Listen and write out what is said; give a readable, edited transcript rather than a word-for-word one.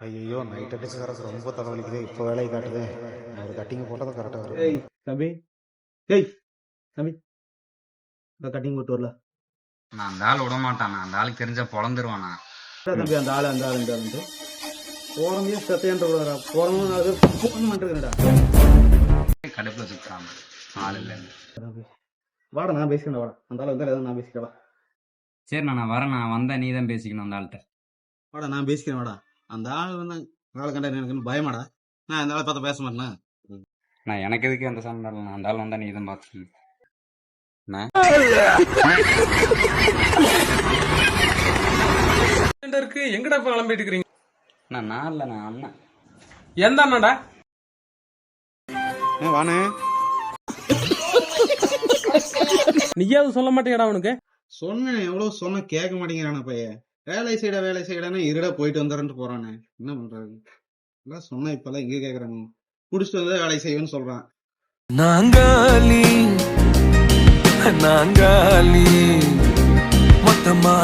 ஐயோ நைட் அடிச்சு சரக்கு ரொம்ப தலைவலிக்குது. இப்போ வேலையை காட்டுது. நான் ஒரு கட்டிங் போட்டால் தான் கரெக்டாக வரும். ஏய் தம்பி, ஏய் தம்பி, இந்த கட்டிங் போட்டு வரல. நான் அந்த ஆள் விட மாட்டான். அந்த ஆளுக்கு தெரிஞ்ச பொழந்துருவானா தம்பி அந்த ஆள் அந்த ஆள் இந்த ஆளுன்ட்டு போறமே சத்தையன்ற போறமும் அது போன் பண்ணுறதுடா. கடுப்புல சுத்தாம ஆள் இல்லைன்னு. தம்பி வாடா, நான் பேசிக்கிறேன். வாடா, அந்த ஆள் வந்தால் ஏதாவது நான் பேசிக்கிறேன். வா சரி நான் வரேன். நான் வந்தா நீ தான் பேசிக்கணும் அந்த ஆள்கிட்ட. வாடா, நான் பேசிக்கிறேன். வாடா, அந்த ஆள் வந்து ஆளை கண்டா எனக்கு பயமாடா. நான் அந்த ஆளை பார்த்து பேச மாட்டேன். நான் எனக்கு எதுக்கு அந்த சண்டை இல்லை. அந்த ஆள் வந்தா நீ தான் பார்த்துக்கணும். இருக்கு எங்கடா இப்ப கிளம்பிட்டு இருக்கிறீங்க? நான் இல்லை, நான் அண்ணன். எந்த அண்ணாடா? வானே நீயாவது சொல்ல மாட்டேங்கடா அவனுக்கு. சொன்னேன், எவ்வளவு சொன்ன கேட்க மாட்டேங்கிறான பையன். வேலை செய்யடானே இருடா போயிட்டு வந்துடுறேன்ட்டு போறானே. என்ன பண்றாரு? எல்லாம் சொன்னா இப்பெல்லாம் இங்க கேக்குறாங்க. குடிச்சிட்டு வந்தா வேலை செய்வேன்னு சொல்றான். நாங்காலி நாங்காலி மொத்தமா